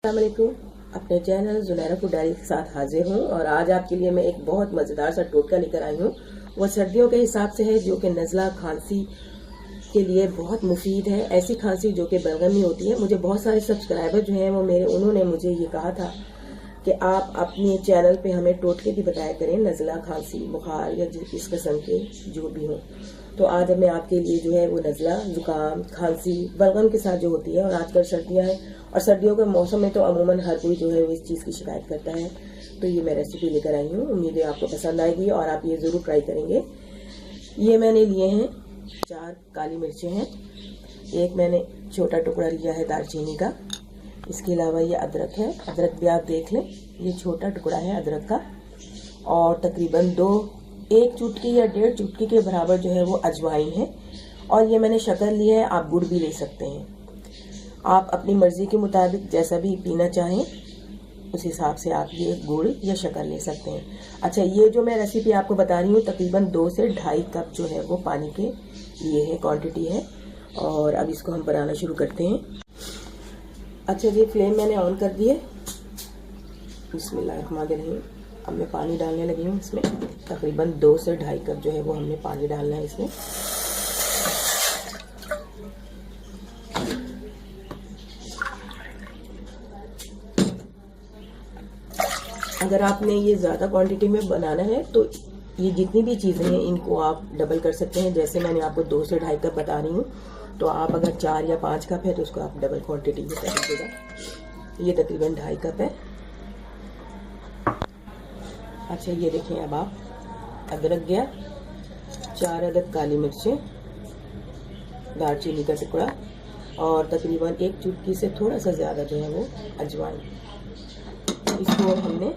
अस्सलामुअलैकुम। अपने channel Zunaira food diary के साथ हाजिर हूँ और आज आपके लिए मैं एक बहुत मज़ेदार सा टोटका लेकर आई हूँ। वो सर्दियों के हिसाब से है जो कि नज़ला खांसी के लिए बहुत मुफीद है। ऐसी खांसी जो कि बलगम में होती है। मुझे बहुत सारे सब्सक्राइबर जो हैं वो उन्होंने मुझे ये कहा था कि आप अपने चैनल पे हमें टोटके भी बताया करें नज़ला खांसी बुखार या इस किस्म के जो भी हो। तो आज मैं आपके लिए जो है वो नज़ला ज़ुकाम खांसी बलगम के साथ जो होती है, और आजकल सर्दियां हैं और सर्दियों के मौसम में तो अमूमन हर कोई जो है वो इस चीज़ की शिकायत करता है। तो ये मैं रेसिपी लेकर आई हूँ। उम्मीद है आपको पसंद आएगी और आप ये ज़रूर ट्राई करेंगे। ये मैंने लिए हैं 4 काली मिर्चें हैं, एक मैंने छोटा टुकड़ा लिया है दालचीनी का। इसके अलावा ये अदरक है, अदरक भी आप देख लें, ये छोटा टुकड़ा है अदरक का। और तकरीबन 1 चुटकी या 1.5 चुटकी के बराबर जो है वो अजवाइन है। और ये मैंने शक्कर ली है, आप गुड़ भी ले सकते हैं। आप अपनी मर्जी के मुताबिक जैसा भी पीना चाहें उस हिसाब से आप ये गुड़ या शक्कर ले सकते हैं। अच्छा, ये जो मैं रेसिपी आपको बता रही हूँ तकरीबन 2 से 2.5 कप जो है वो पानी के लिए है, क्वांटिटी है। और अब इसको हम बनाना शुरू करते हैं। अच्छा, ये फ्लेम मैंने ऑन कर दी है। बिस्मिल्लाहिर्रहमानिर्रहीम। अब मैं पानी डालने लगी हूँ। इसमें तकरीबन 2 से 2.5 कप जो है वो हमने पानी डालना है इसमें। अगर आपने ये ज़्यादा क्वांटिटी में बनाना है तो ये जितनी भी चीज़ें हैं इनको आप डबल कर सकते हैं। जैसे मैंने आपको 2 से 2.5 कप बता रही हूँ, तो आप अगर 4 या 5 कप है तो उसको आप डबल क्वांटिटी में कर दीजिएगा। ये तकरीबन 2.5 कप है। अच्छा, ये देखें, अब आप अदरक गया, 4 अदद काली मिर्चें, दालचीनी का टुकड़ा और तकरीबन 1 चुटकी से थोड़ा सा ज़्यादा जो है वो अजवाइन। इसको हमने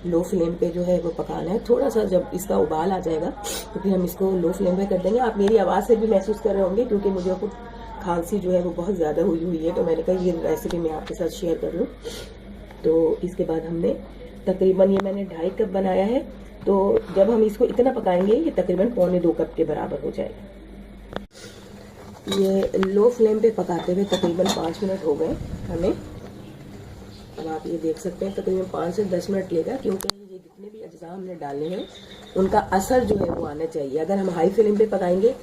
लो फ्लेम पे जो है वो पकाना है। थोड़ा सा जब इसका उबाल आ जाएगा तो फिर हम इसको लो फ्लेम पे कर देंगे। आप मेरी आवाज़ से भी महसूस कर रहे होंगे क्योंकि मुझे कुछ खांसी जो है वो बहुत ज़्यादा हुई है, तो मैंने कहा ये रेसिपी मैं आपके साथ शेयर कर लूँ। तो इसके बाद हमने तकरीबन, ये मैंने 2.5 कप बनाया है, तो जब हम इसको इतना पकाएंगे ये तकरीबन 1.25 कप के बराबर हो जाएगा। ये लो फ्लेम पे पकाते हुए तकरीबन 5 मिनट हो गए हमें। अब आप ये देख सकते हैं तकरीबन 5 से 10 मिनट लेगा, क्योंकि ये जितने भी अज्जा हमने डाले हैं उनका असर जो है वो आना चाहिए। अगर हम हाई फ्लेम पे पकाएंगे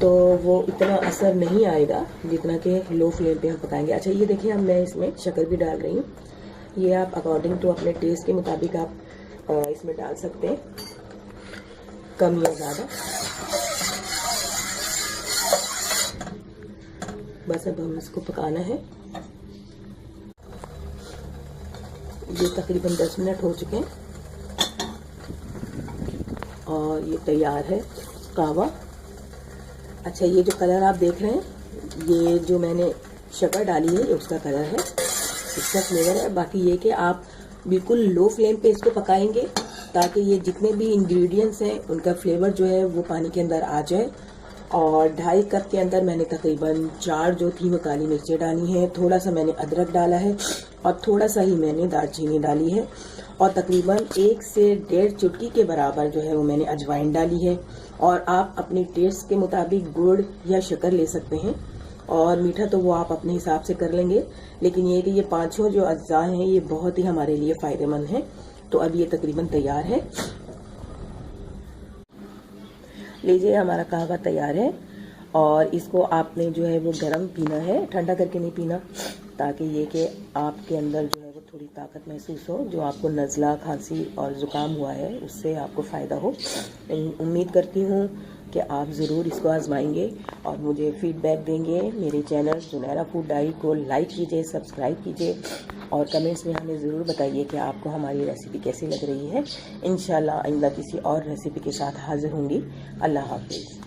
तो वो इतना असर नहीं आएगा जितना कि लो फ्लेम पे हम पकाएंगे। अच्छा, ये देखिए, अब मैं इसमें शक्कर भी डाल रही हूँ। ये आप अकॉर्डिंग टू अपने टेस्ट के मुताबिक आप इसमें डाल सकते हैं, कम या ज़्यादा। बस अब हम इसको पकाना है। ये तकरीबन 10 मिनट हो चुके हैं और ये तैयार है कहवा। अच्छा, ये जो कलर आप देख रहे हैं, ये जो मैंने शक्कर डाली है ये उसका कलर है, इसका फ्लेवर है। बाकी ये कि आप बिल्कुल लो फ्लेम पे इसको पकाएंगे ताकि ये जितने भी इंग्रेडिएंट्स हैं उनका फ्लेवर जो है वो पानी के अंदर आ जाए। और 2.5 कप के अंदर मैंने तकरीबन 4 जो थी वो काली मिर्चें डाली हैं, थोड़ा सा मैंने अदरक डाला है और थोड़ा सा ही मैंने दालचीनी डाली है। और तकरीबन 1 से 1.5 चुटकी के बराबर जो है वो मैंने अजवाइन डाली है। और आप अपने टेस्ट के मुताबिक गुड़ या शक्कर ले सकते हैं, और मीठा तो वो आप अपने हिसाब से कर लेंगे। लेकिन ये कि ये 5 जो अज्जा हैं ये बहुत ही हमारे लिए फ़ायदेमंद हैं। तो अब ये तकरीबन तैयार है। लीजिए, हमारा कहवा तैयार है। और इसको आपने जो है वो गर्म पीना है, ठंडा करके नहीं पीना, ताकि ये कि आपके अंदर जो है वो थोड़ी ताकत महसूस हो। जो आपको नज़ला खांसी और ज़ुकाम हुआ है उससे आपको फ़ायदा हो। उम्मीद करती हूँ कि आप ज़रूर इसको आजमाएंगे और मुझे फीडबैक देंगे। मेरे चैनल ज़ुनैरा फूड डायरी को लाइक कीजिए, सब्सक्राइब कीजिए और कमेंट्स में हमें ज़रूर बताइए कि आपको हमारी रेसिपी कैसी लग रही है। इंशाल्लाह आइंदा किसी और रेसिपी के साथ हाजिर होंगी। अल्लाह हाफिज़।